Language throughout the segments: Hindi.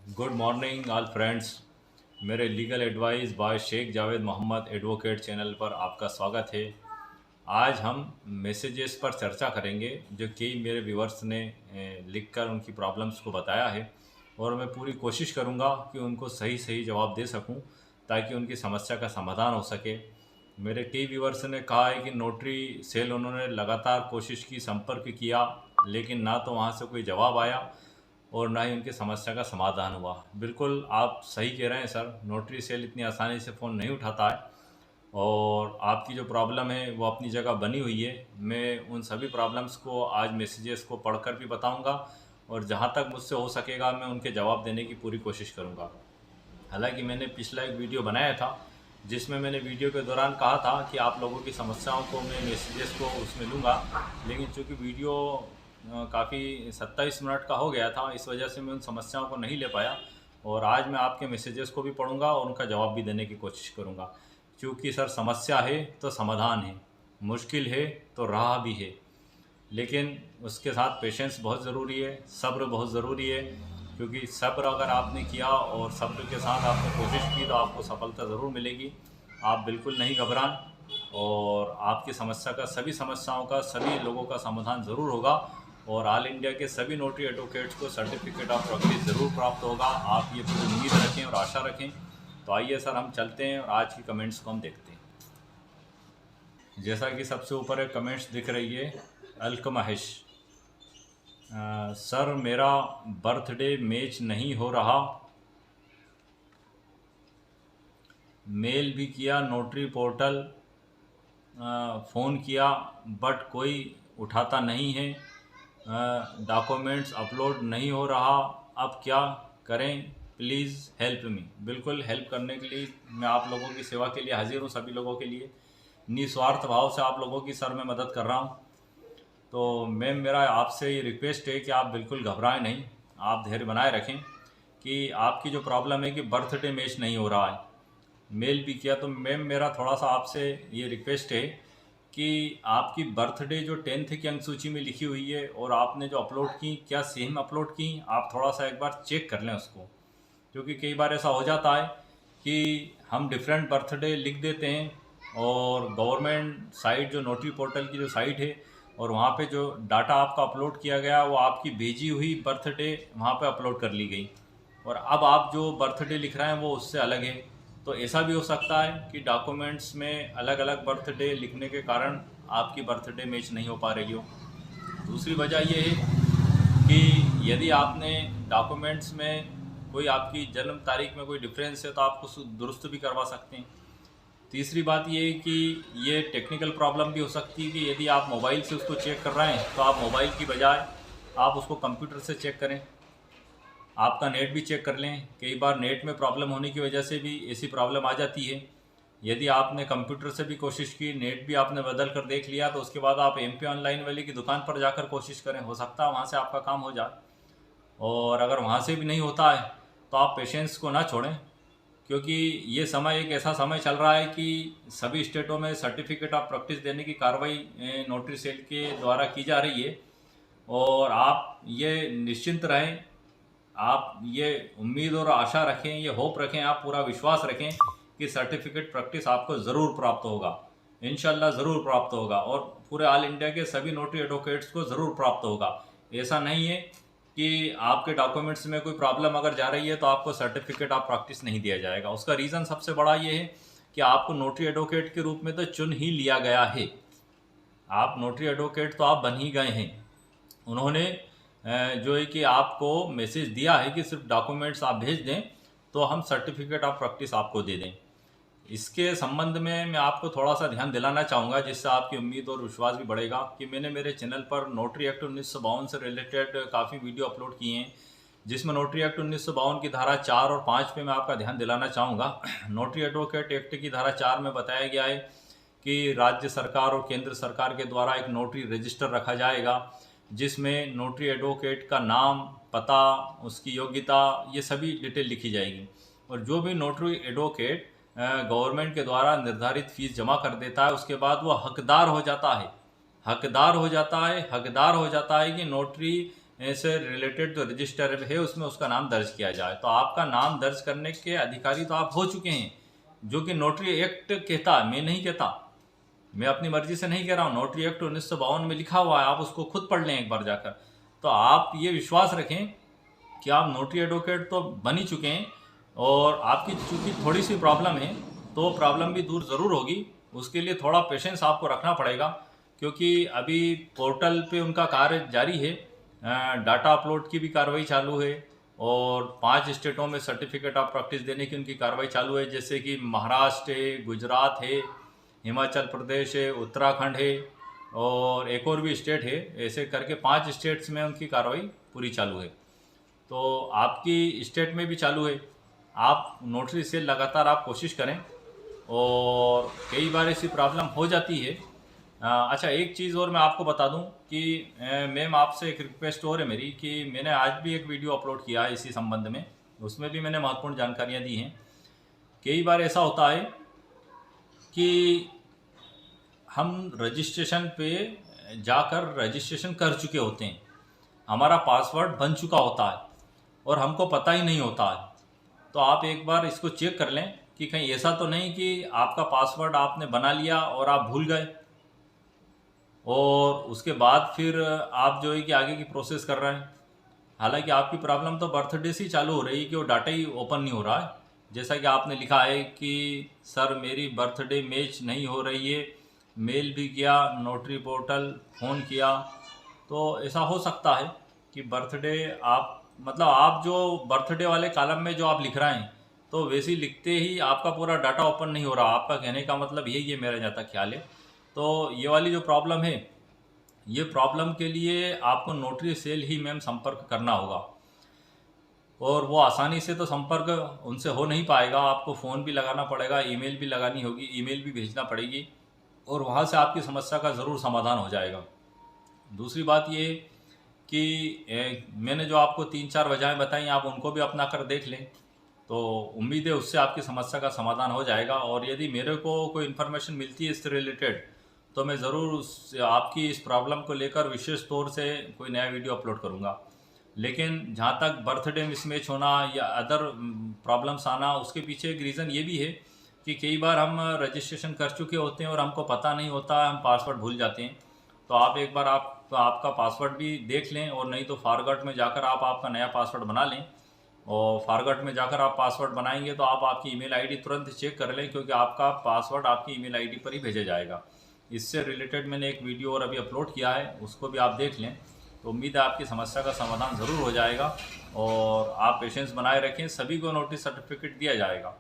Good morning all friends. मेरे legal advice by Sheikh Javed Mohammad advocate channel पर आपका स्वागत है। आज हम मैसेजेस पर चर्चा करेंगे जो कई मेरे व्यूअर्स ने लिखकर उनकी प्रॉब्लम्स को बताया है, और मैं पूरी कोशिश करूंगा कि उनको सही सही जवाब दे सकूं ताकि उनकी समस्या का समाधान हो सके। मेरे कई व्यूअर्स ने कहा है कि नोटरी सेल उन्होंने लगातार कोशिश की, संपर्क किया, लेकिन ना तो वहाँ से कोई जवाब आया और ना ही उनकी समस्या का समाधान हुआ। बिल्कुल आप सही कह रहे हैं सर, नोटरी सेल इतनी आसानी से फ़ोन नहीं उठाता है, और आपकी जो प्रॉब्लम है वो अपनी जगह बनी हुई है। मैं उन सभी प्रॉब्लम्स को आज मैसेजेस को पढ़कर भी बताऊंगा, और जहां तक मुझसे हो सकेगा मैं उनके जवाब देने की पूरी कोशिश करूंगा। हालांकि मैंने पिछला एक वीडियो बनाया था जिसमें मैंने वीडियो के दौरान कहा था कि आप लोगों की समस्याओं को मैं मैसेजेस को उसमें लूँगा, लेकिन चूँकि वीडियो काफ़ी 27 मिनट का हो गया था, इस वजह से मैं उन समस्याओं को नहीं ले पाया। और आज मैं आपके मैसेजेस को भी पढ़ूंगा और उनका जवाब भी देने की कोशिश करूंगा, क्योंकि सर समस्या है तो समाधान है, मुश्किल है तो राह भी है, लेकिन उसके साथ पेशेंस बहुत ज़रूरी है, सब्र बहुत ज़रूरी है। क्योंकि सब्र अगर आपने किया और सब्र के साथ आपने कोशिश की तो आपको सफलता ज़रूर मिलेगी। आप बिल्कुल नहीं घबराएं, और आपकी समस्या का, सभी समस्याओं का, सभी लोगों का समाधान ज़रूर होगा, और ऑल इंडिया के सभी नोटरी एडवोकेट्स को सर्टिफिकेट ऑफ प्रैक्टिस ज़रूर प्राप्त होगा। आप ये पूरी उम्मीद रखें और आशा रखें। तो आइए सर हम चलते हैं और आज की कमेंट्स को हम देखते हैं। जैसा कि सबसे ऊपर एक कमेंट्स दिख रही है, अलकमहेश। सर मेरा बर्थडे मैच नहीं हो रहा, मेल भी किया, नोटरी पोर्टल फ़ोन किया, बट कोई उठाता नहीं है, डॉक्यूमेंट्स अपलोड नहीं हो रहा, अब क्या करें, प्लीज़ हेल्प मी। बिल्कुल हेल्प करने के लिए मैं आप लोगों की सेवा के लिए हाजिर हूँ, सभी लोगों के लिए निस्वार्थ भाव से आप लोगों की सर मैं मदद कर रहा हूँ। तो मैम मेरा आपसे ये रिक्वेस्ट है कि आप बिल्कुल घबराएं नहीं, आप धैर्य बनाए रखें। कि आपकी जो प्रॉब्लम है कि बर्थडे मैच नहीं हो रहा है, मेल भी किया, तो मैम मेरा थोड़ा सा आपसे ये रिक्वेस्ट है कि आपकी बर्थडे जो 10th की अंक सूची में लिखी हुई है और आपने जो अपलोड की, क्या सेम अपलोड की, आप थोड़ा सा एक बार चेक कर लें उसको। क्योंकि कई बार ऐसा हो जाता है कि हम डिफरेंट बर्थडे लिख देते हैं, और गवर्नमेंट साइट जो नोटरी पोर्टल की जो साइट है, और वहाँ पे जो डाटा आपका अपलोड किया गया वो आपकी भेजी हुई बर्थडे वहाँ पे अपलोड कर ली गई, और अब आप जो बर्थडे लिख रहे हैं वो उससे अलग है। तो ऐसा भी हो सकता है कि डॉक्यूमेंट्स में अलग अलग बर्थडे लिखने के कारण आपकी बर्थडे मैच नहीं हो पा रही हो। दूसरी वजह ये है कि यदि आपने डॉक्यूमेंट्स में कोई आपकी जन्म तारीख में कोई डिफरेंस है तो आप उसको दुरुस्त भी करवा सकते हैं। तीसरी बात ये है कि ये टेक्निकल प्रॉब्लम भी हो सकती है कि यदि आप मोबाइल से उसको चेक कर रहे हैं तो आप मोबाइल की बजाय आप उसको कंप्यूटर से चेक करें, आपका नेट भी चेक कर लें। कई बार नेट में प्रॉब्लम होने की वजह से भी ऐसी प्रॉब्लम आ जाती है। यदि आपने कंप्यूटर से भी कोशिश की, नेट भी आपने बदल कर देख लिया, तो उसके बाद आप एमपी ऑनलाइन वाले की दुकान पर जाकर कोशिश करें, हो सकता है वहाँ से आपका काम हो जाए। और अगर वहाँ से भी नहीं होता है तो आप पेशेंस को ना छोड़ें, क्योंकि ये समय एक ऐसा समय चल रहा है कि सभी स्टेटों में सर्टिफिकेट ऑफ प्रैक्टिस देने की कार्रवाई नोटरी सेल के द्वारा की जा रही है। और आप ये निश्चिंत रहें, आप ये उम्मीद और आशा रखें, ये होप रखें, आप पूरा विश्वास रखें कि सर्टिफिकेट प्रैक्टिस आपको ज़रूर प्राप्त होगा, इंशाल्लाह ज़रूर प्राप्त होगा, और पूरे ऑल इंडिया के सभी नोटरी एडवोकेट्स को ज़रूर प्राप्त होगा। ऐसा नहीं है कि आपके डॉक्यूमेंट्स में कोई प्रॉब्लम अगर जा रही है तो आपको सर्टिफिकेट ऑफ प्रैक्टिस नहीं दिया जाएगा। उसका रीज़न सबसे बड़ा ये है कि आपको नोटरी एडवोकेट के रूप में तो चुन ही लिया गया है, आप नोटरी एडवोकेट तो आप बन ही गए हैं। उन्होंने जो है कि आपको मैसेज दिया है कि सिर्फ डॉक्यूमेंट्स आप भेज दें तो हम सर्टिफिकेट ऑफ प्रैक्टिस आपको दे दें। इसके संबंध में मैं आपको थोड़ा सा ध्यान दिलाना चाहूँगा, जिससे आपकी उम्मीद और विश्वास भी बढ़ेगा, कि मैंने मेरे चैनल पर नोटरी एक्ट 1952 से रिलेटेड काफ़ी वीडियो अपलोड किए हैं, जिसमें नोटरी एक्ट 1952 की धारा 4 और 5 पे मैं आपका ध्यान दिलाना चाहूँगा। नोटरी एडवोकेट एक्ट की धारा 4 में बताया गया है कि राज्य सरकार और केंद्र सरकार के द्वारा एक नोटरी रजिस्टर रखा जाएगा, जिसमें नोटरी एडवोकेट का नाम, पता, उसकी योग्यता, ये सभी डिटेल लिखी जाएगी। और जो भी नोटरी एडवोकेट गवर्नमेंट के द्वारा निर्धारित फीस जमा कर देता है, उसके बाद वो हकदार हो जाता है, हकदार हो जाता है कि नोटरी से रिलेटेड जो रजिस्टर है उसमें उसका नाम दर्ज किया जाए। तो आपका नाम दर्ज करने के अधिकारी तो आप हो चुके हैं, जो कि नोटरी एक्ट कहता है, मैं नहीं कहता, मैं अपनी मर्जी से नहीं कह रहा हूँ। नोटरी एक्ट 1952 में लिखा हुआ है, आप उसको खुद पढ़ लें एक बार जाकर। तो आप ये विश्वास रखें कि आप नोटरी एडवोकेट तो बन ही चुके हैं, और आपकी चूंकि थोड़ी सी प्रॉब्लम है तो प्रॉब्लम भी दूर ज़रूर होगी। उसके लिए थोड़ा पेशेंस आपको रखना पड़ेगा, क्योंकि अभी पोर्टल पे उनका कार्य जारी है, डाटा अपलोड की भी कार्रवाई चालू है, और 5 स्टेटों में सर्टिफिकेट ऑफ प्रैक्टिस देने की उनकी कार्रवाई चालू है, जैसे कि महाराष्ट्र है, गुजरात है, हिमाचल प्रदेश है, उत्तराखंड है, और एक और भी स्टेट है। ऐसे करके 5 स्टेट्स में उनकी कार्रवाई पूरी चालू है। तो आपकी स्टेट में भी चालू है। आप नोटरी से लगातार आप कोशिश करें, और कई बार ऐसी प्रॉब्लम हो जाती है। अच्छा, एक चीज़ और मैं आपको बता दूं कि मैम आपसे एक रिक्वेस्ट और है मेरी, कि मैंने आज भी एक वीडियो अपलोड किया है इसी संबंध में, उसमें भी मैंने महत्वपूर्ण जानकारियां दी हैं। कई बार ऐसा होता है कि हम रजिस्ट्रेशन पे जाकर रजिस्ट्रेशन कर चुके होते हैं, हमारा पासवर्ड बन चुका होता है और हमको पता ही नहीं होता है। तो आप एक बार इसको चेक कर लें कि कहीं ऐसा तो नहीं कि आपका पासवर्ड आपने बना लिया और आप भूल गए, और उसके बाद फिर आप जो है कि आगे की प्रोसेस कर रहे हैं। हालांकि आपकी प्रॉब्लम तो बर्थडे से ही चालू हो रही है कि वो डाटा ही ओपन नहीं हो रहा है। जैसा कि आपने लिखा है कि सर मेरी बर्थडे मैच नहीं हो रही है, मेल भी किया, नोटरी पोर्टल फ़ोन किया। तो ऐसा हो सकता है कि बर्थडे आप मतलब आप जो बर्थडे वाले कॉलम में जो आप लिख रहे हैं, तो वैसे ही लिखते ही आपका पूरा डाटा ओपन नहीं हो रहा। आपका कहने का मतलब यही है, मेरा जहाँ तक ख्याल है। तो ये वाली जो प्रॉब्लम है, ये प्रॉब्लम के लिए आपको नोटरी सेल ही मैम संपर्क करना होगा, और वो आसानी से तो संपर्क उनसे हो नहीं पाएगा। आपको फ़ोन भी लगाना पड़ेगा, ईमेल भी लगानी होगी, ईमेल भी भेजना पड़ेगी, और वहाँ से आपकी समस्या का ज़रूर समाधान हो जाएगा। दूसरी बात ये कि मैंने जो आपको 3-4 वजहें बताई, आप उनको भी अपना कर देख लें, तो उम्मीद है उससे आपकी समस्या का समाधान हो जाएगा। और यदि मेरे को कोई इन्फॉर्मेशन मिलती है इससे रिलेटेड, तो मैं ज़रूर उस आपकी इस प्रॉब्लम को लेकर विशेष तौर से कोई नया वीडियो अपलोड करूँगा। लेकिन जहाँ तक बर्थडे मिसमैच होना या अदर प्रॉब्लम्स आना, उसके पीछे एक रीज़न ये भी है कि कई बार हम रजिस्ट्रेशन कर चुके होते हैं और हमको पता नहीं होता, हम पासवर्ड भूल जाते हैं। तो आप एक बार आपका पासवर्ड भी देख लें, और नहीं तो फॉरगॉट में जाकर आप आपका नया पासवर्ड बना लें। और फॉरगॉट में जाकर आप पासवर्ड बनाएंगे तो आप आपकी ईमेल आईडी तुरंत चेक कर लें, क्योंकि आपका पासवर्ड आपकी ईमेल आईडी पर ही भेजा जाएगा। इससे रिलेटेड मैंने एक वीडियो और अभी अपलोड किया है, उसको भी आप देख लें। तो उम्मीद है आपकी समस्या का समाधान ज़रूर हो जाएगा, और आप पेशेंस बनाए रखें। सभी को नोटिस सर्टिफिकेट दिया जाएगा।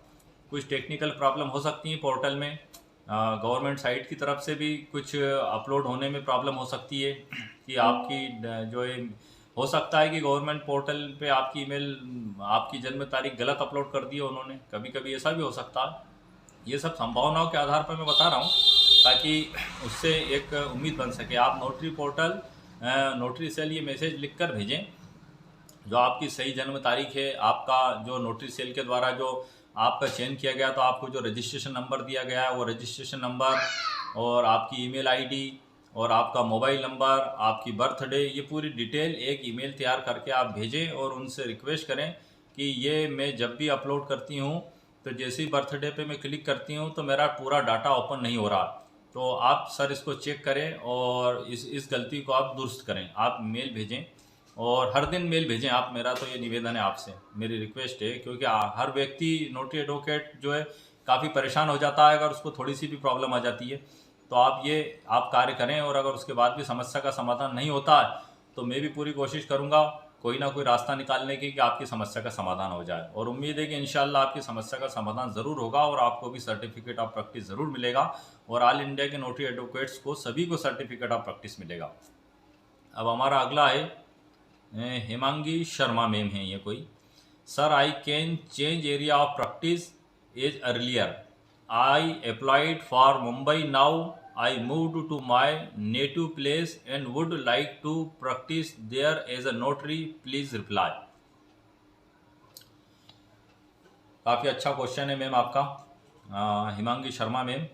कुछ टेक्निकल प्रॉब्लम हो सकती है पोर्टल में, गवर्नमेंट साइट की तरफ से भी कुछ अपलोड होने में प्रॉब्लम हो सकती है कि आपकी जो है, हो सकता है कि गवर्नमेंट पोर्टल पे आपकी ईमेल, आपकी जन्म तारीख गलत अपलोड कर दी है उन्होंने, कभी कभी ऐसा भी हो सकता है। ये सब संभावनाओं के आधार पर मैं बता रहा हूँ, ताकि उससे एक उम्मीद बन सके। आप नोटरी पोर्टल नोटरी सेल ये मैसेज लिख कर भेजें, जो आपकी सही जन्म तारीख है, आपका जो नोटरी सेल के द्वारा जो आपका चयन किया गया, तो आपको जो रजिस्ट्रेशन नंबर दिया गया है, वो रजिस्ट्रेशन नंबर, और आपकी ईमेल आईडी, और आपका मोबाइल नंबर, आपकी बर्थडे, ये पूरी डिटेल एक ईमेल तैयार करके आप भेजें, और उनसे रिक्वेस्ट करें कि ये मैं जब भी अपलोड करती हूँ, तो जैसे ही बर्थडे पे मैं क्लिक करती हूँ तो मेरा पूरा डाटा ओपन नहीं हो रहा। तो आप सर इसको चेक करें, और इस गलती को आप दुरुस्त करें। आप मेल भेजें, और हर दिन मेल भेजें आप। मेरा तो ये निवेदन है आपसे, मेरी रिक्वेस्ट है, क्योंकि हर व्यक्ति नोटरी एडवोकेट जो है काफ़ी परेशान हो जाता है अगर उसको थोड़ी सी भी प्रॉब्लम आ जाती है। तो आप कार्य करें, और अगर उसके बाद भी समस्या का समाधान नहीं होता है, तो मैं भी पूरी कोशिश करूँगा कोई ना कोई रास्ता निकालने की, कि आपकी समस्या का समाधान हो जाए। और उम्मीद है कि इंशाल्लाह आपकी समस्या का समाधान ज़रूर होगा, और आपको भी सर्टिफिकेट ऑफ प्रैक्टिस ज़रूर मिलेगा, और ऑल इंडिया के नोटरी एडवोकेट्स को सभी को सर्टिफिकेट ऑफ प्रैक्टिस मिलेगा। अब हमारा अगला है, हेमांगी शर्मा मैम है ये कोई। Sir I can change area of practice as earlier, I applied for Mumbai, now I moved to my native place and would like to practice there as a notary, please reply. काफ़ी अच्छा क्वेश्चन है मैम आपका, हिमांगी शर्मा मैम।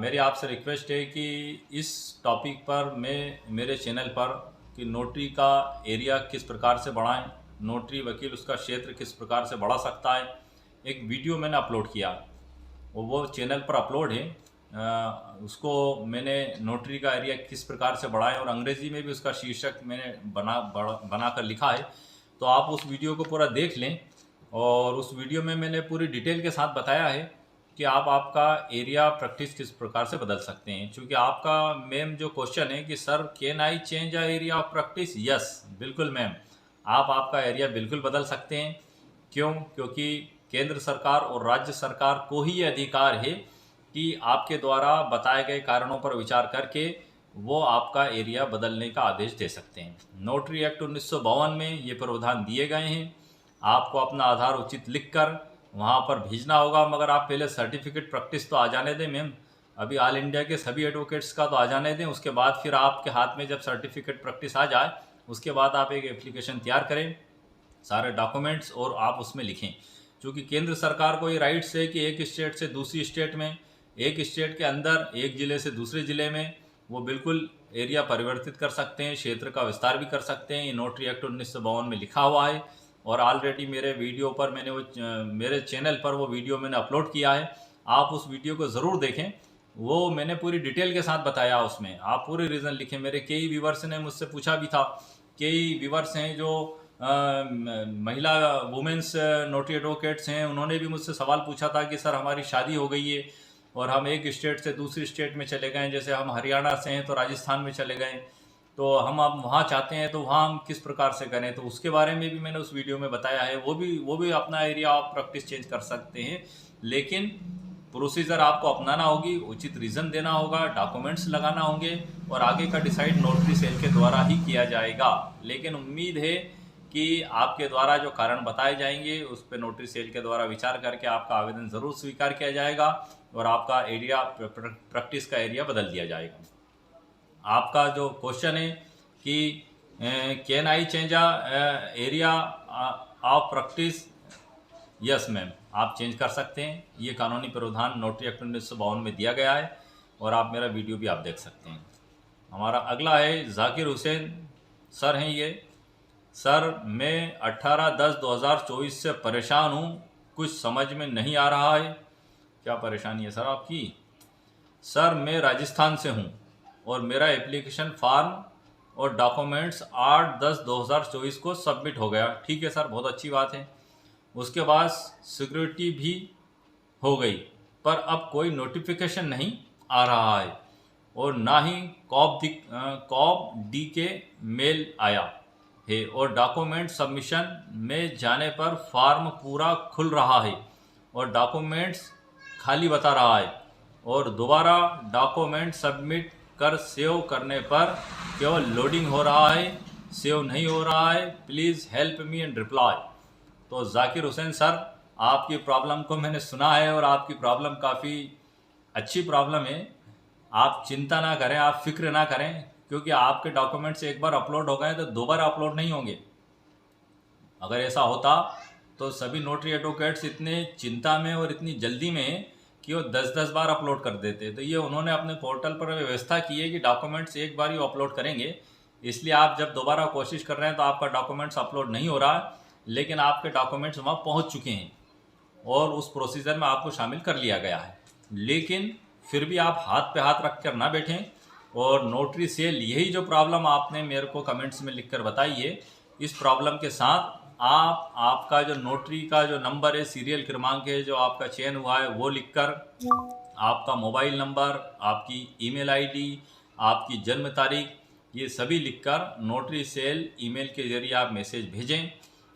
मेरी आपसे रिक्वेस्ट है कि इस टॉपिक पर मैं मेरे चैनल पर कि नोटरी का एरिया किस प्रकार से बढ़ाएं, नोटरी वकील उसका क्षेत्र किस प्रकार से बढ़ा सकता है। एक वीडियो मैंने अपलोड किया, वो चैनल पर अपलोड है। उसको मैंने नोटरी का एरिया किस प्रकार से बढ़ाएं, और अंग्रेज़ी में भी उसका शीर्षक मैंने बना कर लिखा है। तो आप उस वीडियो को पूरा देख लें, और उस वीडियो में मैंने पूरी डिटेल के साथ बताया है कि आप आपका एरिया प्रैक्टिस किस प्रकार से बदल सकते हैं। क्योंकि आपका मैम जो क्वेश्चन है कि sir can I change a area of practice, yes बिल्कुल मैम, आप आपका एरिया बिल्कुल बदल सकते हैं। क्यों? क्योंकि केंद्र सरकार और राज्य सरकार को ही ये अधिकार है कि आपके द्वारा बताए गए कारणों पर विचार करके वो आपका एरिया बदलने का आदेश दे सकते हैं। नोटरी एक्ट 1952 में ये प्रावधान दिए गए हैं। आपको अपना आधार उचित लिखकर वहाँ पर भेजना होगा, मगर आप पहले सर्टिफिकेट प्रैक्टिस तो आ जाने दें मैम। अभी ऑल इंडिया के सभी एडवोकेट्स का तो आ जाने दें, उसके बाद फिर आपके हाथ में जब सर्टिफिकेट प्रैक्टिस आ जाए उसके बाद आप एक एप्लीकेशन तैयार करें, सारे डॉक्यूमेंट्स, और आप उसमें लिखें। क्योंकि केंद्र सरकार को ये राइट्स है कि एक स्टेट से दूसरी स्टेट में, एक स्टेट के अंदर एक ज़िले से दूसरे ज़िले में वो बिल्कुल एरिया परिवर्तित कर सकते हैं, क्षेत्र का विस्तार भी कर सकते हैं। ये नोटरी एक्ट 1952 में लिखा हुआ है, और ऑलरेडी मेरे वीडियो पर मैंने मेरे चैनल पर वो वीडियो मैंने अपलोड किया है। आप उस वीडियो को ज़रूर देखें, वो मैंने पूरी डिटेल के साथ बताया। उसमें आप पूरे रीज़न लिखें। मेरे कई व्यूवर्स ने मुझसे पूछा भी था, कई व्यूवर्स हैं जो महिला वुमेंस नोटरी एडवोकेट्स हैं, उन्होंने भी मुझसे सवाल पूछा था कि सर हमारी शादी हो गई है और हम एक स्टेट से दूसरी स्टेट में चले गए, जैसे हम हरियाणा से हैं तो राजस्थान में चले गए, तो हम अब वहाँ चाहते हैं तो वहाँ हम किस प्रकार से करें। तो उसके बारे में भी मैंने उस वीडियो में बताया है। वो भी अपना एरिया ऑफ प्रैक्टिस चेंज कर सकते हैं, लेकिन प्रोसीजर आपको अपनाना होगी, उचित रीज़न देना होगा, डॉक्यूमेंट्स लगाना होंगे, और आगे का डिसाइड नोटरी सेल के द्वारा ही किया जाएगा। लेकिन उम्मीद है कि आपके द्वारा जो कारण बताए जाएंगे उस पर नोटरी सेल के द्वारा विचार करके आपका आवेदन ज़रूर स्वीकार किया जाएगा, और आपका एरिया प्रैक्टिस का एरिया बदल दिया जाएगा। आपका जो क्वेश्चन है कि can I change area of practice, yes ma'am, आप चेंज कर सकते हैं। ये कानूनी प्रावधान नोटरी एक्ट 1952 में दिया गया है, और आप मेरा वीडियो भी आप देख सकते हैं। हमारा अगला है जाकिर हुसैन सर हैं ये। सर मैं 18/10/2024 से परेशान हूँ, कुछ समझ में नहीं आ रहा है। क्या परेशानी है सर आपकी? सर मैं राजस्थान से हूँ और मेरा एप्लीकेशन फॉर्म और डॉक्यूमेंट्स 8/10/2024 को सबमिट हो गया। ठीक है सर, बहुत अच्छी बात है। उसके बाद सिक्योरिटी भी हो गई, पर अब कोई नोटिफिकेशन नहीं आ रहा है, और ना ही कॉप डी के मेल आया है, और डॉक्यूमेंट सबमिशन में जाने पर फॉर्म पूरा खुल रहा है और डॉक्यूमेंट्स खाली बता रहा है, और दोबारा डॉक्यूमेंट सबमिट कर सेव करने पर केवल लोडिंग हो रहा है, सेव नहीं हो रहा है। Please help me and reply. तो जाकिर हुसैन सर, आपकी प्रॉब्लम को मैंने सुना है, और आपकी प्रॉब्लम काफ़ी अच्छी प्रॉब्लम है। आप चिंता ना करें, आप फिक्र ना करें, क्योंकि आपके डॉक्यूमेंट्स एक बार अपलोड हो गए तो दोबारा अपलोड नहीं होंगे। अगर ऐसा होता तो सभी नोटरी एडवोकेट्स इतने चिंता में और इतनी जल्दी में कि वो 10-10 बार अपलोड कर देते। तो ये उन्होंने अपने पोर्टल पर व्यवस्था की है कि डॉक्यूमेंट्स एक बार ही अपलोड करेंगे। इसलिए आप जब दोबारा कोशिश कर रहे हैं तो आपका डॉक्यूमेंट्स अपलोड नहीं हो रहा, लेकिन आपके डॉक्यूमेंट्स वहाँ पहुँच चुके हैं और उस प्रोसीजर में आपको शामिल कर लिया गया है। लेकिन फिर भी आप हाथ पे हाथ रख कर ना बैठें, और नोटरी सेल यही जो प्रॉब्लम आपने मेरे को कमेंट्स में लिखकर बताई है, इस प्रॉब्लम के साथ आप आपका जो नोटरी का जो नंबर है, सीरियल क्रमांक है जो आपका चयन हुआ है, वो लिखकर आपका मोबाइल नंबर, आपकी ईमेल आईडी, आपकी जन्म तारीख, ये सभी लिखकर नोटरी सेल ईमेल के जरिए आप मैसेज भेजें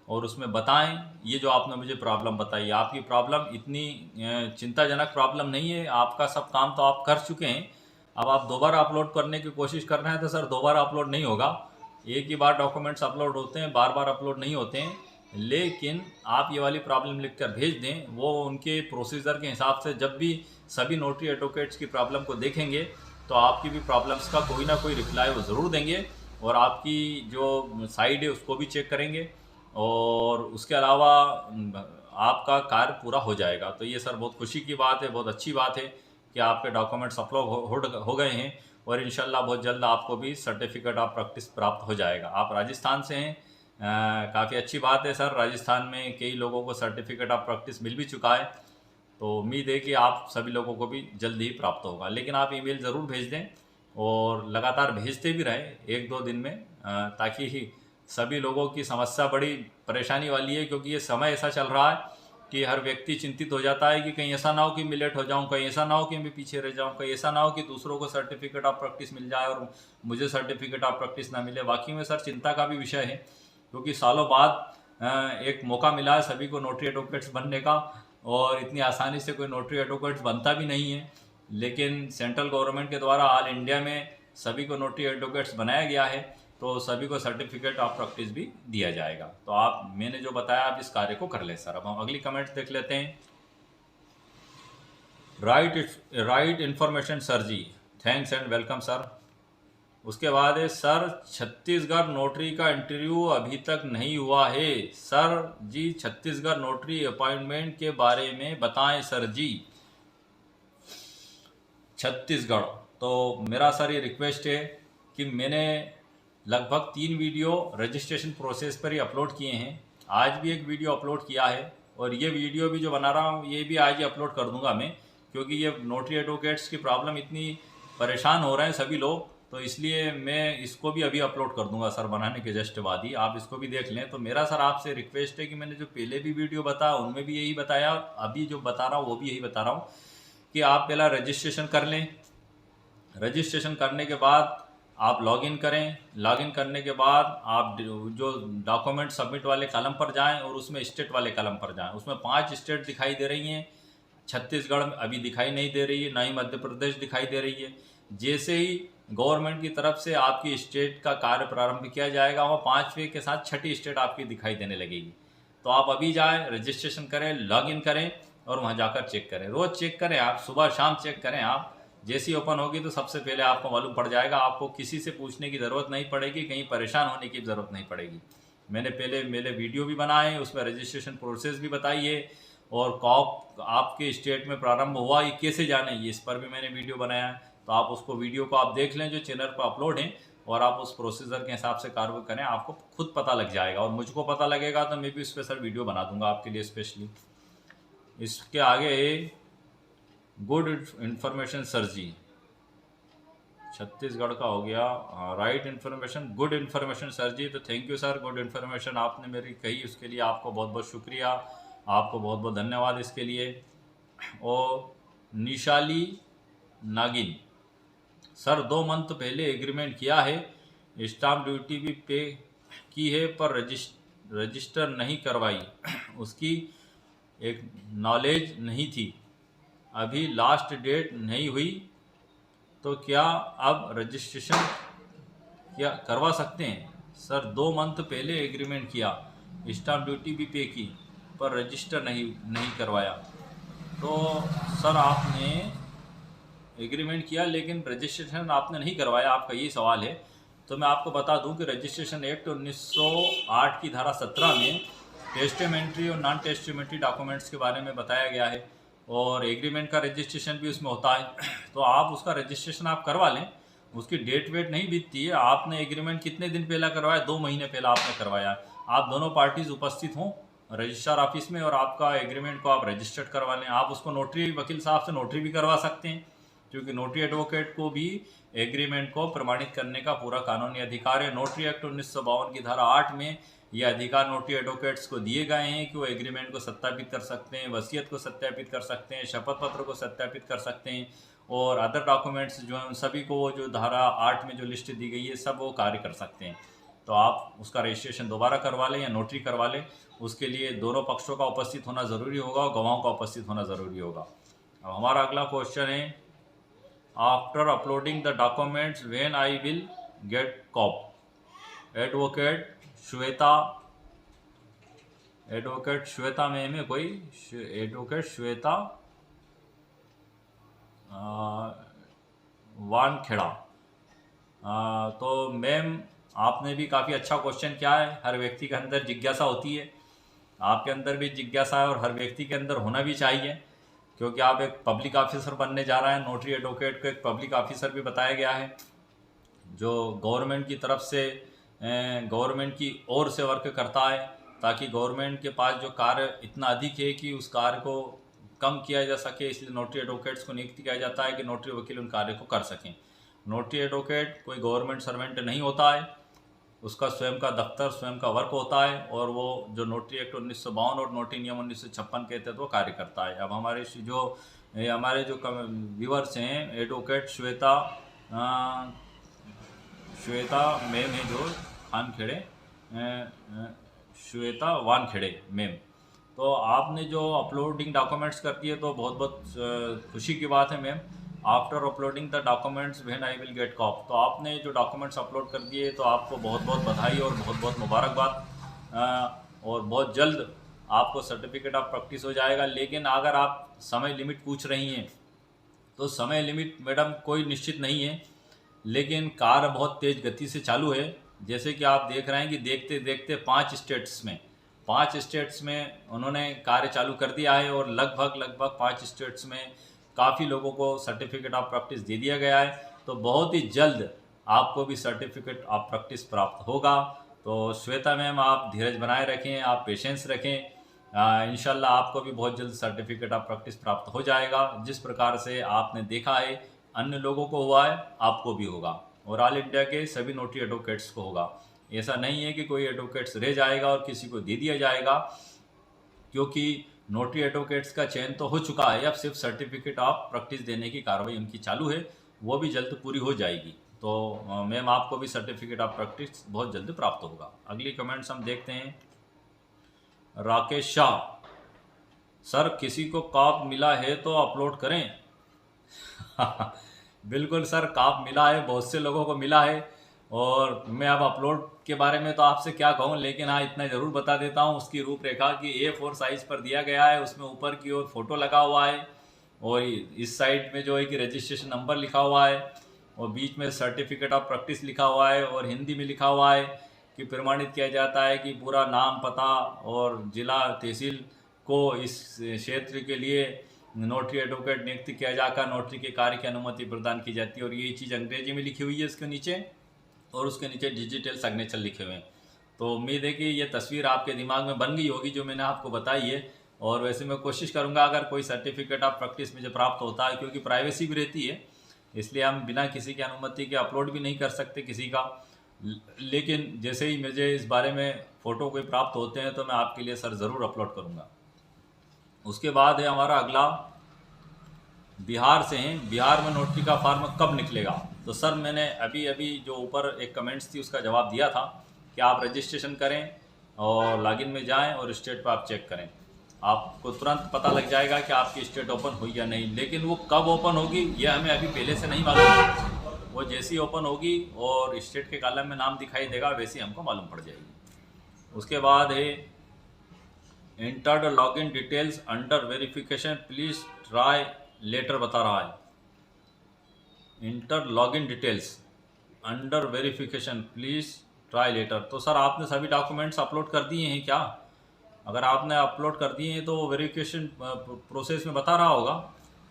और उसमें बताएं ये जो आपने मुझे प्रॉब्लम बताई। आपकी प्रॉब्लम इतनी चिंताजनक प्रॉब्लम नहीं है, आपका सब काम तो आप कर चुके हैं। अब आप दोबारा अपलोड करने की कोशिश कर रहे हैं तो सर दोबारा अपलोड नहीं होगा। एक ही बार डॉक्यूमेंट्स अपलोड होते हैं, बार बार अपलोड नहीं होते हैं। लेकिन आप ये वाली प्रॉब्लम लिखकर भेज दें, वो उनके प्रोसीजर के हिसाब से जब भी सभी नोटरी एडवोकेट्स की प्रॉब्लम को देखेंगे तो आपकी भी प्रॉब्लम्स का कोई ना कोई रिप्लाई वो ज़रूर देंगे, और आपकी जो साइड है उसको भी चेक करेंगे, और उसके अलावा आपका कार्य पूरा हो जाएगा। तो ये सर बहुत खुशी की बात है, बहुत अच्छी बात है कि आपके डॉक्यूमेंट्स अपलोड हो गए हैं। और इंशाल्लाह बहुत जल्द आपको भी सर्टिफिकेट ऑफ प्रैक्टिस प्राप्त हो जाएगा। आप राजस्थान से हैं, काफ़ी अच्छी बात है सर। राजस्थान में कई लोगों को सर्टिफिकेट ऑफ प्रैक्टिस मिल भी चुका है, तो उम्मीद है कि आप सभी लोगों को भी जल्द ही प्राप्त होगा। लेकिन आप ईमेल ज़रूर भेज दें और लगातार भेजते भी रहें 1-2 दिन में, ताकि सभी लोगों की समस्या बड़ी परेशानी वाली है, क्योंकि ये समय ऐसा चल रहा है कि हर व्यक्ति चिंतित हो जाता है कि कहीं ऐसा ना हो कि मैं लेट हो जाऊं, कहीं ऐसा ना हो कि मैं पीछे रह जाऊं, कहीं ऐसा ना हो कि दूसरों को सर्टिफिकेट ऑफ प्रैक्टिस मिल जाए और मुझे सर्टिफिकेट ऑफ प्रैक्टिस ना मिले। वाकई में सर चिंता का भी विषय है, क्योंकि सालों बाद एक मौका मिला है सभी को नोटरी एडवोकेट्स बनने का, और इतनी आसानी से कोई नोटरी एडवोकेट्स बनता भी नहीं है। लेकिन सेंट्रल गवर्नमेंट के द्वारा ऑल इंडिया में सभी को नोटरी एडवोकेट्स बनाया गया है, तो सभी को सर्टिफिकेट ऑफ प्रैक्टिस भी दिया जाएगा। तो आप मैंने जो बताया आप इस कार्य को कर लें सर। अब हम अगली कमेंट देख लेते हैं। Right information sir ji, thanks and welcome sir. उसके बाद है सर, छत्तीसगढ़ नोटरी का इंटरव्यू अभी तक नहीं हुआ है sir ji, Chhattisgarh notary appointment के बारे में बताएं सर जी। छत्तीसगढ़, तो मेरा सर ये रिक्वेस्ट है कि मैंने लगभग 3 वीडियो रजिस्ट्रेशन प्रोसेस पर ही अपलोड किए हैं। आज भी एक वीडियो अपलोड किया है, और ये वीडियो भी जो बना रहा हूँ ये भी आज ही अपलोड कर दूंगा मैं, क्योंकि ये नोटरी एडवोकेट्स की प्रॉब्लम इतनी परेशान हो रहे हैं सभी लोग, तो इसलिए मैं इसको भी अभी अपलोड कर दूंगा सर, बनाने के जस्ट बाद ही। आप इसको भी देख लें। तो मेरा सर आपसे रिक्वेस्ट है कि मैंने जो पहले भी वीडियो बताया उनमें भी यही बताया, अभी जो बता रहा हूँ वो भी यही बता रहा हूँ कि आप पहला रजिस्ट्रेशन कर लें। रजिस्ट्रेशन करने के बाद आप लॉगिन करें। लॉगिन करने के बाद आप जो डॉक्यूमेंट सबमिट वाले कॉलम पर जाएं और उसमें स्टेट वाले कॉलम पर जाएं। उसमें 5 स्टेट दिखाई दे रही हैं, छत्तीसगढ़ अभी दिखाई नहीं दे रही है, ना ही मध्य प्रदेश दिखाई दे रही है। जैसे ही गवर्नमेंट की तरफ से आपकी स्टेट का कार्य प्रारंभ किया जाएगा, वहाँ 5वें के साथ 6ठी स्टेट आपकी दिखाई देने लगेगी। तो आप अभी जाएं, रजिस्ट्रेशन करें, लॉगिन करें और वहाँ जाकर चेक करें। रोज़ चेक करें, आप सुबह शाम चेक करें। आप जैसी ओपन होगी तो सबसे पहले आपको मालूम पड़ जाएगा। आपको किसी से पूछने की ज़रूरत नहीं पड़ेगी, कहीं परेशान होने की ज़रूरत नहीं पड़ेगी। मैंने पहले मेरे वीडियो भी बनाए हैं, उसमें रजिस्ट्रेशन प्रोसेस भी बताई है, और कॉप आपके स्टेट में प्रारंभ हुआ ये कैसे जाने, ये इस पर भी मैंने वीडियो बनाया है। तो आप उसको वीडियो को आप देख लें जो चैनल पर अपलोड है, और आप उस प्रोसीजर के हिसाब से कार्य करें, आपको खुद पता लग जाएगा। और मुझको पता लगेगा तो मैं भी स्पेशल वीडियो बना दूंगा आपके लिए स्पेशली। इसके आगे good information sir ji, Chhattisgarh का हो गया। Right information, good information sir ji, तो thank you sir. Good information आपने मेरी कही, उसके लिए आपको बहुत बहुत शुक्रिया, आपको बहुत बहुत धन्यवाद इसके लिए। और निशाली नागिन सर, 2 मंथ पहले एग्रीमेंट किया है, स्टाम्प ड्यूटी भी पे की है, पर रजिस्टर नहीं करवाई उसकी एक नॉलेज नहीं थी, अभी लास्ट डेट नहीं हुई, तो क्या अब रजिस्ट्रेशन क्या करवा सकते हैं सर? 2 मंथ पहले एग्रीमेंट किया, स्टाम्प ड्यूटी भी पे की, पर रजिस्टर नहीं करवाया। तो सर आपने एग्रीमेंट किया लेकिन रजिस्ट्रेशन आपने नहीं करवाया, आपका यही सवाल है। तो मैं आपको बता दूं कि रजिस्ट्रेशन एक्ट 1908 की धारा 17 में टेस्टेमेंट्री और नॉन टेस्टेमेंट्री डॉक्यूमेंट्स के बारे में बताया गया है, और एग्रीमेंट का रजिस्ट्रेशन भी उसमें होता है। तो आप उसका रजिस्ट्रेशन आप करवा लें, उसकी डेट वेट नहीं बीतती है। आपने एग्रीमेंट कितने दिन पहले करवाया? 2 महीने पहले आपने करवाया। आप दोनों पार्टीज उपस्थित हों रजिस्ट्रार ऑफिस में, और आपका एग्रीमेंट को आप रजिस्टर्ड करवा लें। आप उसको नोटरी, वकील साहब से नोटरी भी करवा सकते हैं, क्योंकि नोटरी एडवोकेट को भी एग्रीमेंट को प्रमाणित करने का पूरा कानूनी अधिकार है। नोटरी एक्ट 1952 की धारा 8 में ये अधिकार नोटरी एडवोकेट्स को दिए गए हैं कि वो एग्रीमेंट को सत्यापित कर सकते हैं, वसीयत को सत्यापित कर सकते हैं, शपथ पत्र को सत्यापित कर सकते हैं, और अदर डॉक्यूमेंट्स जो हैं सभी को वो जो धारा 8 में जो लिस्ट दी गई है सब वो कार्य कर सकते हैं। तो आप उसका रजिस्ट्रेशन दोबारा करवा लें या नोटरी करवा लें। उसके लिए दोनों पक्षों का उपस्थित होना ज़रूरी होगा और गवाहों का उपस्थित होना ज़रूरी होगा। अब हमारा अगला क्वेश्चन है, after uploading the documents when I will get COP? Advocate Shweta ma'am है कोई, एडवोकेट श्वेता वानखेड़ा। तो मैम आपने भी काफ़ी अच्छा क्वेश्चन किया है। हर व्यक्ति के अंदर जिज्ञासा होती है, आपके अंदर भी जिज्ञासा है और हर व्यक्ति के अंदर होना भी चाहिए। क्योंकि आप एक पब्लिक ऑफिसर बनने जा रहे हैं। नोटरी एडवोकेट को एक पब्लिक ऑफिसर भी बताया गया है, जो गवर्नमेंट की तरफ से गवर्नमेंट की ओर से वर्क करता है, ताकि गवर्नमेंट के पास जो कार्य इतना अधिक है कि उस कार्य को कम किया जा सके, इसलिए नोटरी एडवोकेट्स को नियुक्त किया जाता है कि नोटरी वकील उन कार्य को कर सकें। नोटरी एडवोकेट कोई गवर्नमेंट सर्वेंट नहीं होता है, उसका स्वयं का दफ्तर, स्वयं का वर्क होता है, और वो जो नोटरी एक्ट 1952 और नोटरी नियम 1956 के तहत वो कार्य करता है। अब हमारे जो व्यूअर्स हैं, एडवोकेट श्वेता मैम है जो खानखेड़े, श्वेता वानखेड़े मैम, तो आपने जो अपलोडिंग डॉक्यूमेंट्स कर दिए तो बहुत बहुत खुशी की बात है ma'am. After uploading the documents when I will get COP, तो आपने जो डॉक्यूमेंट्स अपलोड कर दिए तो आपको बहुत बहुत बधाई और बहुत बहुत मुबारकबाद। और बहुत जल्द आपको सर्टिफिकेट ऑफ प्रैक्टिस हो जाएगा। लेकिन अगर आप समय लिमिट पूछ रही हैं तो समय लिमिट मैडम कोई निश्चित नहीं है, लेकिन कार्य बहुत तेज़ गति से चालू है। जैसे कि आप देख रहे हैं कि देखते देखते 5 स्टेट्स में उन्होंने कार्य चालू कर दिया है, और लगभग 5 स्टेट्स में काफ़ी लोगों को सर्टिफिकेट ऑफ प्रैक्टिस दे दिया गया है। तो बहुत ही जल्द आपको भी सर्टिफिकेट ऑफ प्रैक्टिस प्राप्त होगा। तो श्वेता मैम, आप धीरज बनाए रखें, आप पेशेंस रखें, इंशाल्लाह आपको भी बहुत जल्द सर्टिफिकेट ऑफ प्रैक्टिस प्राप्त हो जाएगा। जिस प्रकार से आपने देखा है अन्य लोगों को हुआ है, आपको भी होगा, और ऑल इंडिया के सभी नोटरी एडवोकेट्स को होगा। ऐसा नहीं है कि कोई एडवोकेट्स रह जाएगा और किसी को दे दिया जाएगा, क्योंकि नोटरी एडवोकेट्स का चयन तो हो चुका है। अब सिर्फ सर्टिफिकेट ऑफ प्रैक्टिस देने की कार्रवाई उनकी चालू है, वो भी जल्द पूरी हो जाएगी। तो मैम, आपको भी सर्टिफिकेट ऑफ प्रैक्टिस बहुत जल्द प्राप्त होगा। अगली कमेंट्स हम देखते हैं। राकेश शाह, सर किसी को कॉप मिला है तो अपलोड करें। बिल्कुल सर, कॉप मिला है, बहुत से लोगों को मिला है, और मैं अब अपलोड के बारे में तो आपसे क्या कहूँ, लेकिन हाँ इतना ज़रूर बता देता हूँ। उसकी रूपरेखा की A4 साइज़ पर दिया गया है, उसमें ऊपर की ओर फोटो लगा हुआ है, और इस साइड में जो है कि रजिस्ट्रेशन नंबर लिखा हुआ है, और बीच में सर्टिफिकेट ऑफ प्रैक्टिस लिखा हुआ है, और हिंदी में लिखा हुआ है कि प्रमाणित किया जाता है कि पूरा नाम, पता और जिला तहसील को इस क्षेत्र के लिए नोटरी एडवोकेट नियुक्त किया जाकर नोटरी के कार्य की अनुमति प्रदान की जाती है। और ये चीज़ अंग्रेजी में लिखी हुई है इसके नीचे, और उसके नीचे डिजिटल सिग्नेचर लिखे हुए हैं। तो उम्मीद है कि ये तस्वीर आपके दिमाग में बन गई होगी जो मैंने आपको बताई है। और वैसे मैं कोशिश करूँगा अगर कोई सर्टिफिकेट ऑफ प्रैक्टिस मुझे प्राप्त होता है, क्योंकि प्राइवेसी भी रहती है, इसलिए हम बिना किसी की अनुमति के अपलोड भी नहीं कर सकते किसी का। लेकिन जैसे ही मुझे इस बारे में फ़ोटो कोई प्राप्त होते हैं तो मैं आपके लिए सर ज़रूर अपलोड करूँगा। उसके बाद है हमारा अगला, बिहार से हैं। बिहार में नोटरी का फॉर्म कब निकलेगा? तो सर मैंने अभी जो ऊपर एक कमेंट्स थी उसका जवाब दिया था कि आप रजिस्ट्रेशन करें और लॉगिन में जाएं और स्टेट पर आप चेक करें, आपको तुरंत पता लग जाएगा कि आपकी स्टेट ओपन हुई या नहीं। लेकिन वो कब ओपन होगी यह हमें अभी पहले से नहीं मालूम। वो जैसी ओपन होगी और स्टेट के कॉलम में नाम दिखाई देगा वैसे हमको मालूम पड़ जाएगी। उसके बाद है entered login details under verification please try later बता रहा है। Inter login details under verification please try later. तो सर आपने सभी डॉक्यूमेंट्स अपलोड कर दिए हैं क्या? अगर आपने अपलोड कर दिए हैं तो वेरिफिकेशन प्रोसेस में बता रहा होगा।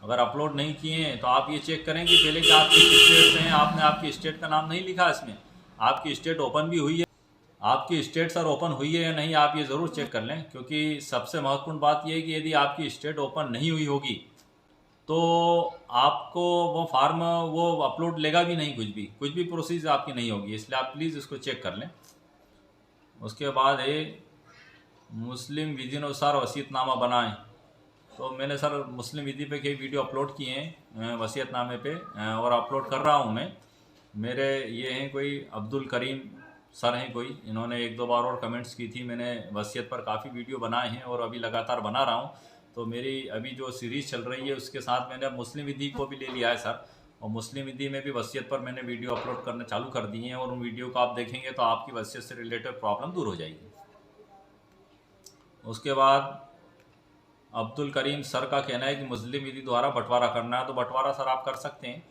अगर अपलोड नहीं किए हैं तो आप ये चेक करें कि पहले कि आप किस स्टेट से हैं। आपने आपकी स्टेट का नाम नहीं लिखा इसमें, आपकी स्टेट ओपन भी हुई है, आपकी स्टेट सर ओपन हुई है या नहीं आप ये ज़रूर चेक कर लें। क्योंकि सबसे महत्वपूर्ण बात यह है कि यदि आपकी स्टेट ओपन नहीं हुई होगी तो आपको वो फार्म वो अपलोड लेगा भी नहीं, कुछ भी प्रोसेस आपकी नहीं होगी। इसलिए आप प्लीज़ इसको चेक कर लें। उसके बाद है मुस्लिम विधि अनुसार वसीयतनामा बनाएं। तो मैंने सर मुस्लिम विधि पे कई वीडियो अपलोड किए हैं वसीयतनामे पे, और अपलोड कर रहा हूँ मैं। मेरे ये हैं कोई अब्दुल करीम सर हैं कोई, इन्होंने 1-2 बार और कमेंट्स की थी। मैंने वसीयत पर काफ़ी वीडियो बनाए हैं और अभी लगातार बना रहा हूँ। तो मेरी अभी जो सीरीज़ चल रही है उसके साथ मैंने अब मुस्लिम विधि को भी ले लिया है सर, और मुस्लिम विधि में भी वसीयत पर मैंने वीडियो अपलोड करना चालू कर दिए हैं। और उन वीडियो को आप देखेंगे तो आपकी वसीयत से रिलेटेड प्रॉब्लम दूर हो जाएगी। उसके बाद अब्दुल करीम सर का कहना है कि मुस्लिम विधि द्वारा बंटवारा करना है। तो बंटवारा सर आप कर सकते हैं,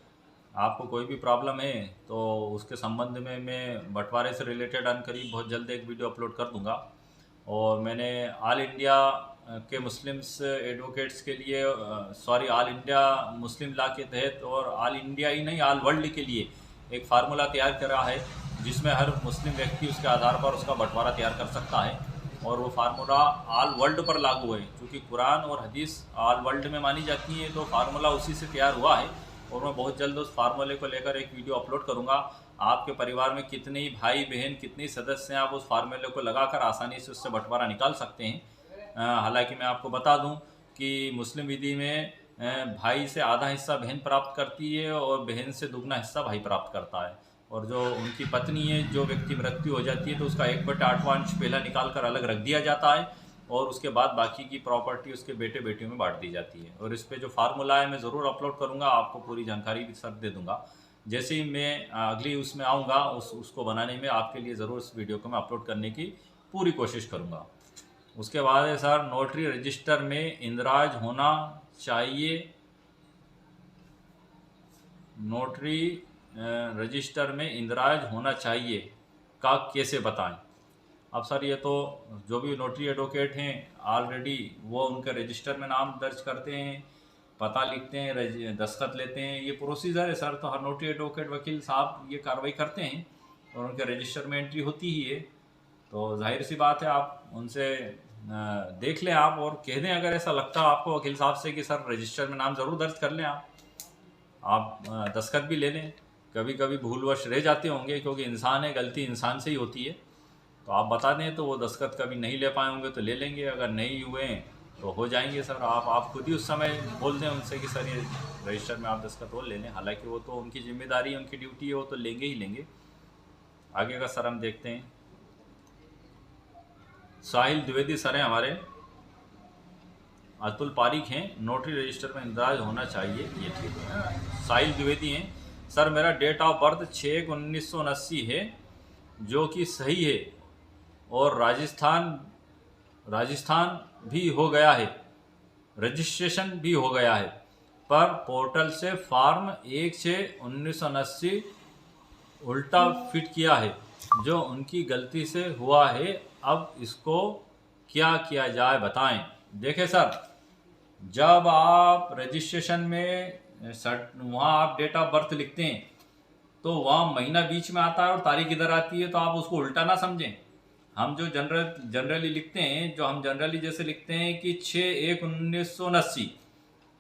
आपको कोई भी प्रॉब्लम है तो उसके संबंध में मैं बंटवारे से रिलेटेड अनकरीब बहुत जल्द एक वीडियो अपलोड कर दूंगा। और मैंने ऑल इंडिया के मुस्लिम्स एडवोकेट्स के लिए ऑल इंडिया मुस्लिम लॉ के तहत और ऑल इंडिया ही नहीं ऑल वर्ल्ड के लिए एक फार्मूला तैयार करा है, जिसमें हर मुस्लिम व्यक्ति उसके आधार पर उसका बंटवारा तैयार कर सकता है और वो फार्मूला ऑल वर्ल्ड पर लागू है। क्योंकि कुरान और हदीस ऑल वर्ल्ड में मानी जाती है, तो फार्मूला उसी से तैयार हुआ है और मैं बहुत जल्द उस फार्मूले को लेकर एक वीडियो अपलोड करूँगा। आपके परिवार में कितने ही भाई बहन कितने सदस्य हैं, आप उस फार्मूले को लगाकर आसानी से उससे बंटवारा निकाल सकते हैं। हालांकि मैं आपको बता दूं कि मुस्लिम विधि में भाई से आधा हिस्सा बहन प्राप्त करती है और बहन से दुगना हिस्सा भाई प्राप्त करता है। और जो उनकी पत्नी है, जो व्यक्ति मृत्यु हो जाती है, तो उसका 1/8वां अंश पहला निकाल कर अलग रख दिया जाता है और उसके बाद बाकी की प्रॉपर्टी उसके बेटे बेटियों में बांट दी जाती है। और इस पे जो फार्मूला है मैं ज़रूर अपलोड करूँगा, आपको पूरी जानकारी भी सर दे दूँगा। जैसे ही मैं अगली उसमें आऊँगा उसको बनाने में आपके लिए ज़रूर इस वीडियो को मैं अपलोड करने की पूरी कोशिश करूँगा। उसके बाद है सर, नोटरी रजिस्टर में इंदराज होना चाहिए। नोटरी रजिस्टर में इंदराज होना चाहिए का कैसे बताएं? अब सर ये तो जो भी नोटरी एडवोकेट हैं ऑलरेडी वो उनके रजिस्टर में नाम दर्ज करते हैं, पता लिखते हैं, दस्तखत लेते हैं, ये प्रोसीजर है सर। तो हर नोटरी एडवोकेट वकील साहब ये कार्रवाई करते हैं और उनके रजिस्टर में एंट्री होती ही है। तो जाहिर सी बात है, आप उनसे देख लें आप और कह दें अगर ऐसा लगता है आपको वकील साहब से कि सर रजिस्टर में नाम ज़रूर दर्ज कर लें। आप दस्तखत भी ले लें। कभी कभी भूलवश रह जाते होंगे, क्योंकि इंसान है, गलती इंसान से ही होती है। तो आप बता दें तो वो दस्तखत कभी नहीं ले पाए होंगे तो ले लेंगे, अगर नहीं हुए तो हो जाएंगे सर। आप खुद ही उस समय बोल दें उनसे कि सर ये रजिस्टर में आप दस्तखत और ले लें। हालांकि वो तो उनकी जिम्मेदारी है, उनकी ड्यूटी है, वो तो लेंगे ही लेंगे। आगे का सर हम देखते हैं। साहिल द्विवेदी सर हैं हमारे, अतुल पारिक हैं, नोटरी रजिस्टर में इंदराज होना चाहिए, ये ठीक है। साहिल द्विवेदी हैं सर, मेरा डेट ऑफ बर्थ 6/1979 है जो कि सही है और राजस्थान भी हो गया है, रजिस्ट्रेशन भी हो गया है, पर पोर्टल से फॉर्म 1/6/1979 उल्टा फिट किया है जो उनकी गलती से हुआ है। अब इसको क्या किया जाए बताएं? देखें सर, जब आप रजिस्ट्रेशन में वहाँ आप डेट ऑफ बर्थ लिखते हैं तो वहाँ महीना बीच में आता है और तारीख इधर आती है, तो आप उसको उल्टा ना समझें। हम जो जनरली लिखते हैं, जो हम जनरली जैसे लिखते हैं कि 6/1/1979,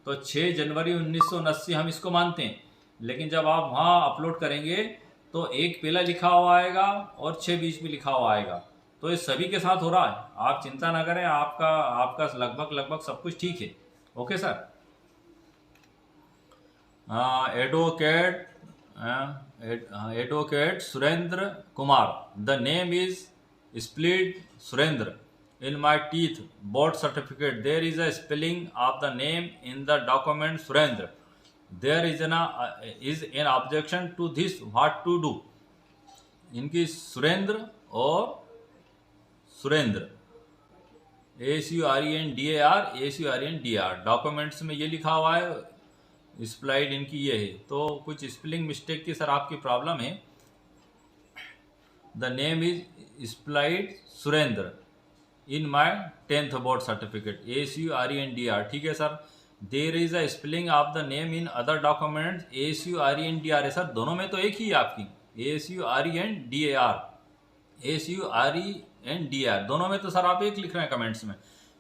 तो 6 जनवरी 1979 हम इसको मानते हैं। लेकिन जब आप वहाँ अपलोड करेंगे तो 1 पहला लिखा हुआ आएगा और 6 बीच में लिखा हुआ आएगा। तो ये सभी के साथ हो रहा है, आप चिंता ना करें, आपका लगभग सब कुछ ठीक है। Okay sir. Advocate Surendra Kumar, the name is split Surendra in my teeth board certificate there is a spelling of the name in the document Surendra. There is an objection to this, what to do? इनकी सुरेंद्र और सुरेंद्र SURENDAR डॉक्यूमेंट्स में ये लिखा हुआ है, स्प्लाइड इनकी ये है, तो कुछ स्पेलिंग मिस्टेक की सर आपकी प्रॉब्लम है। The name is spelled Surendra in my 10th board certificate SURENDR, ठीक है sir. There is a spelling of the name in other document SURENDR है सर, दोनों में तो एक ही है आपकी, SURENDR दोनों में तो सर आप एक लिख रहे हैं कमेंट्स में।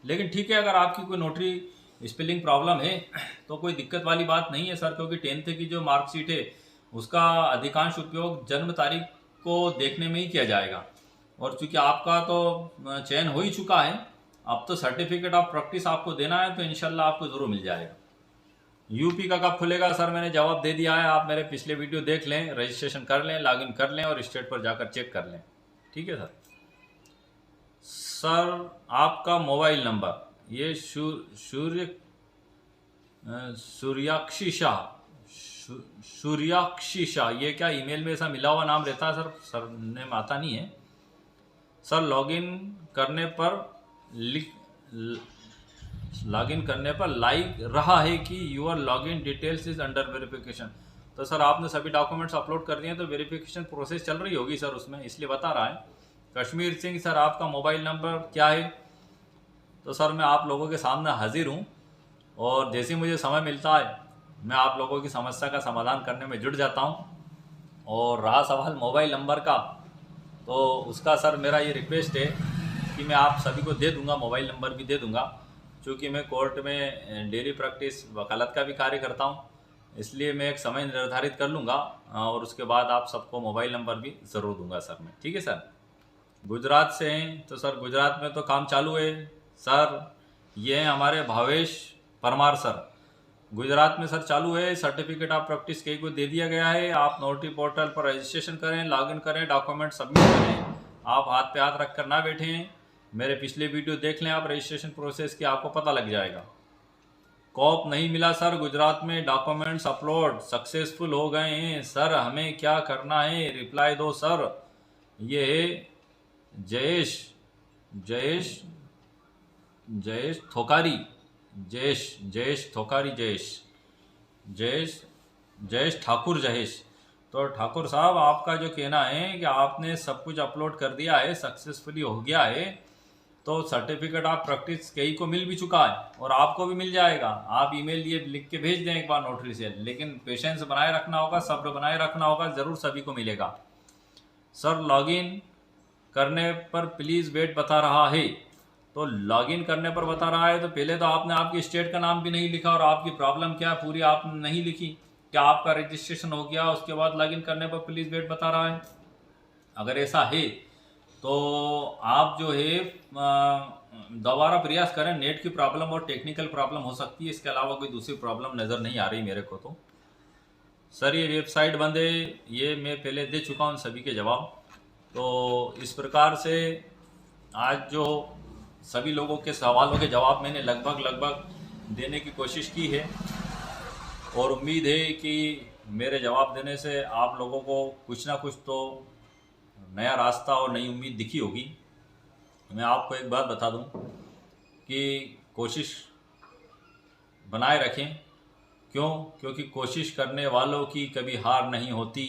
लेकिन ठीक है, अगर आपकी कोई नोटरी स्पेलिंग प्रॉब्लम है तो कोई दिक्कत वाली बात नहीं है सर, क्योंकि 10th की जो मार्कशीट है उसका अधिकांश उपयोग जन्म तारीख को देखने में ही किया जाएगा। और चूंकि आपका तो चयन हो ही चुका है, अब तो सर्टिफिकेट ऑफ प्रैक्टिस आपको देना है, तो इंशाल्लाह आपको ज़रूर मिल जाएगा। यूपी का कब खुलेगा सर, मैंने जवाब दे दिया है, आप मेरे पिछले वीडियो देख लें, रजिस्ट्रेशन कर लें, लॉगिन कर लें और स्टेट पर जाकर चेक कर लें। ठीक है सर। आपका मोबाइल नंबर, ये सूर्याक्षी शाह, ये क्या ईमेल में ऐसा मिला हुआ नाम रहता है सर नेम आता नहीं है सर। लॉगिन करने पर लाइक रहा है कि your login details is under verification. तो सर आपने सभी डॉक्यूमेंट्स अपलोड कर दिए, तो वेरिफिकेशन प्रोसेस चल रही होगी सर उसमें, इसलिए बता रहा है। कश्मीर सिंह सर, आपका मोबाइल नंबर क्या है? तो सर मैं आप लोगों के सामने हाजिर हूँ, और जैसे ही मुझे समय मिलता है मैं आप लोगों की समस्या का समाधान करने में जुट जाता हूँ। और रहा सवाल मोबाइल नंबर का, तो उसका सर मेरा ये रिक्वेस्ट है कि मैं आप सभी को दे दूंगा, मोबाइल नंबर भी दे दूंगा, क्योंकि मैं कोर्ट में डेली प्रैक्टिस वकालत का भी कार्य करता हूँ, इसलिए मैं एक समय निर्धारित कर लूँगा और उसके बाद आप सबको मोबाइल नंबर भी ज़रूर दूंगा सर मैं। ठीक है सर। गुजरात से हैं तो सर गुजरात में तो काम चालू है सर। ये हैं हमारे भावेश परमार सर। गुजरात में सर चालू है, सर्टिफिकेट ऑफ प्रैक्टिस कई को दे दिया गया है। आप नोटरी पोर्टल पर रजिस्ट्रेशन करें, लॉगिन करें, डॉक्यूमेंट सबमिट करें। आप हाथ पे हाथ रख कर ना बैठें, मेरे पिछले वीडियो देख लें आप रजिस्ट्रेशन प्रोसेस की, आपको पता लग जाएगा। कॉप नहीं मिला सर गुजरात में, डॉक्यूमेंट्स अपलोड सक्सेसफुल हो गए हैं सर, हमें क्या करना है रिप्लाई दो सर। ये है जयेश जयेश जयेश थोकारी, जयेश थोकारी, जयेश ठाकुर जयेश। तो ठाकुर साहब आपका जो कहना है कि आपने सब कुछ अपलोड कर दिया है, सक्सेसफुली हो गया है, तो सर्टिफिकेट ऑफ प्रैक्टिस कई को मिल भी चुका है और आपको भी मिल जाएगा। आप ईमेल ये लिख के भेज दें एक बार नोटरी से, लेकिन पेशेंस बनाए रखना होगा, सब्र बनाए रखना होगा, ज़रूर सभी को मिलेगा सर। लॉगिन करने पर प्लीज़ वेट बता रहा है, तो लॉगिन करने पर बता रहा है तो पहले तो आपने आपकी स्टेट का नाम भी नहीं लिखा और आपकी प्रॉब्लम क्या है पूरी आपने नहीं लिखी। क्या आपका रजिस्ट्रेशन हो गया उसके बाद लॉगिन करने पर प्लीज़ वेट बता रहा है? अगर ऐसा है तो आप जो है दोबारा प्रयास करें। नेट की प्रॉब्लम और टेक्निकल प्रॉब्लम हो सकती है, इसके अलावा कोई दूसरी प्रॉब्लम नज़र नहीं आ रही मेरे को। तो सर ये वेबसाइट बंद है, ये मैं पहले दे चुका हूँ सभी के जवाब। तो इस प्रकार से आज जो सभी लोगों के सवालों के जवाब मैंने लगभग देने की कोशिश की है, और उम्मीद है कि मेरे जवाब देने से आप लोगों को कुछ ना कुछ तो नया रास्ता और नई उम्मीद दिखी होगी। मैं आपको एक बात बता दूं कि कोशिश बनाए रखें। क्यों? क्योंकि कोशिश करने वालों की कभी हार नहीं होती।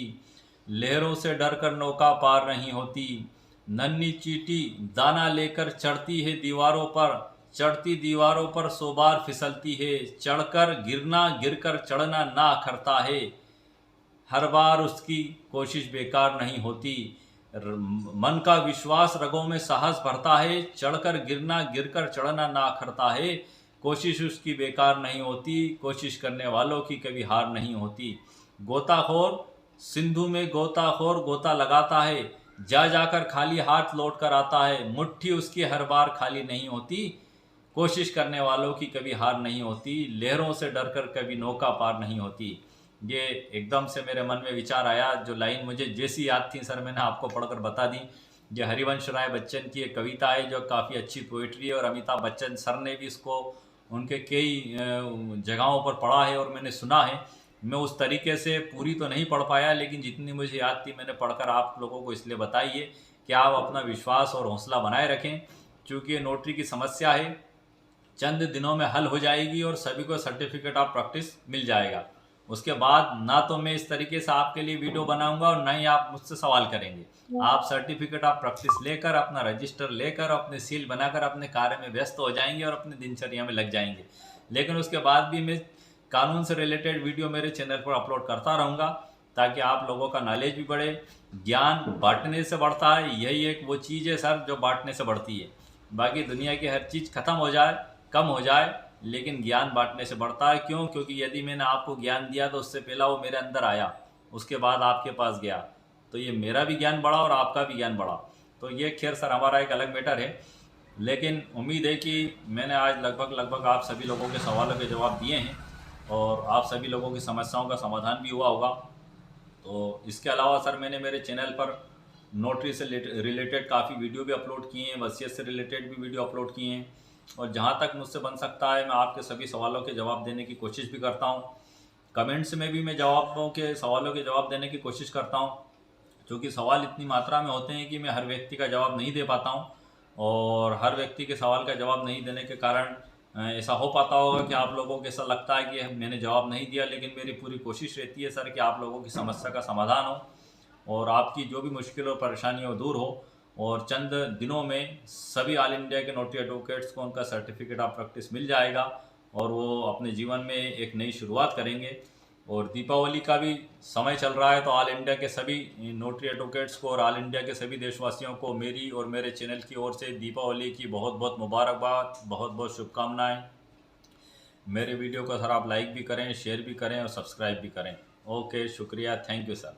लहरों से डरकर नौका पार नहीं होती। नन्ही चींटी दाना लेकर चढ़ती है दीवारों पर, चढ़ती दीवारों पर 100 बार फिसलती है। चढ़कर गिरना, गिरकर चढ़ना ना करता है, हर बार उसकी कोशिश बेकार नहीं होती। मन का विश्वास रगों में साहस भरता है, चढ़कर गिरना, गिरकर चढ़ना ना करता है, कोशिश उसकी बेकार नहीं होती। कोशिश करने वालों की कभी हार नहीं होती। गोताखोर सिंधु में गोताखोर गोता लगाता है, जा जाकर खाली हाथ लौट कर आता है, मुट्ठी उसकी हर बार खाली नहीं होती। कोशिश करने वालों की कभी हार नहीं होती। लहरों से डरकर कभी नौका पार नहीं होती। ये एकदम से मेरे मन में विचार आया, जो लाइन मुझे जैसी याद थी सर मैंने आपको पढ़कर बता दी। ये हरिवंश राय बच्चन की एक कविता है जो काफ़ी अच्छी पोइट्री है, और अमिताभ बच्चन सर ने भी इसको उनके कई जगहों पर पढ़ा है और मैंने सुना है। मैं उस तरीके से पूरी तो नहीं पढ़ पाया, लेकिन जितनी मुझे याद थी मैंने पढ़कर आप लोगों को इसलिए बताई है कि आप अपना विश्वास और हौसला बनाए रखें, क्योंकि ये नोटरी की समस्या है, चंद दिनों में हल हो जाएगी और सभी को सर्टिफिकेट ऑफ प्रैक्टिस मिल जाएगा। उसके बाद ना तो मैं इस तरीके से आपके लिए वीडियो बनाऊंगा और ना ही आप मुझसे सवाल करेंगे। आप सर्टिफिकेट ऑफ प्रैक्टिस लेकर, अपना रजिस्टर लेकर, अपने सील बनाकर अपने कार्य में व्यस्त हो जाएंगे और अपनी दिनचर्या में लग जाएंगे। लेकिन उसके बाद भी मैं कानून से रिलेटेड वीडियो मेरे चैनल पर अपलोड करता रहूँगा, ताकि आप लोगों का नॉलेज भी बढ़े। ज्ञान बांटने से बढ़ता है, यही एक वो चीज़ है सर जो बांटने से बढ़ती है। बाकी दुनिया की हर चीज़ खत्म हो जाए, कम हो जाए, लेकिन ज्ञान बांटने से बढ़ता है। क्यों? क्योंकि यदि मैंने आपको ज्ञान दिया तो उससे पहला वो मेरे अंदर आया, उसके बाद आपके पास गया, तो ये मेरा भी ज्ञान बढ़ा और आपका भी ज्ञान बढ़ा। तो ये खैर सर हमारा एक अलग मैटर है, लेकिन उम्मीद है कि मैंने आज लगभग आप सभी लोगों के सवालों के जवाब दिए हैं और आप सभी लोगों की समस्याओं का समाधान भी हुआ होगा। तो इसके अलावा सर मैंने मेरे चैनल पर नोटरी से रिलेटेड काफ़ी वीडियो भी अपलोड किए हैं, वसीयत से रिलेटेड भी वीडियो अपलोड किए हैं, और जहाँ तक मुझसे बन सकता है मैं आपके सभी सवालों के जवाब देने की कोशिश भी करता हूँ। कमेंट्स में भी मैं सवालों के जवाब देने की कोशिश करता हूँ, क्योंकि सवाल इतनी मात्रा में होते हैं कि मैं हर व्यक्ति का जवाब नहीं दे पाता हूँ, और हर व्यक्ति के सवाल का जवाब नहीं देने के कारण ऐसा हो पाता होगा कि आप लोगों को ऐसा लगता है कि मैंने जवाब नहीं दिया। लेकिन मेरी पूरी कोशिश रहती है सर कि आप लोगों की समस्या का समाधान हो और आपकी जो भी मुश्किल और परेशानी हो दूर हो, और चंद दिनों में सभी ऑल इंडिया के नोटरी एडवोकेट्स को उनका सर्टिफिकेट ऑफ प्रैक्टिस मिल जाएगा और वो अपने जीवन में एक नई शुरुआत करेंगे। और दीपावली का भी समय चल रहा है, तो ऑल इंडिया के सभी नोटरी एडवोकेट्स को और ऑल इंडिया के सभी देशवासियों को मेरी और मेरे चैनल की ओर से दीपावली की बहुत बहुत मुबारकबाद, बहुत बहुत शुभकामनाएं। मेरे वीडियो को सर आप लाइक भी करें, शेयर भी करें और सब्सक्राइब भी करें। ओके, शुक्रिया, थैंक यू सर।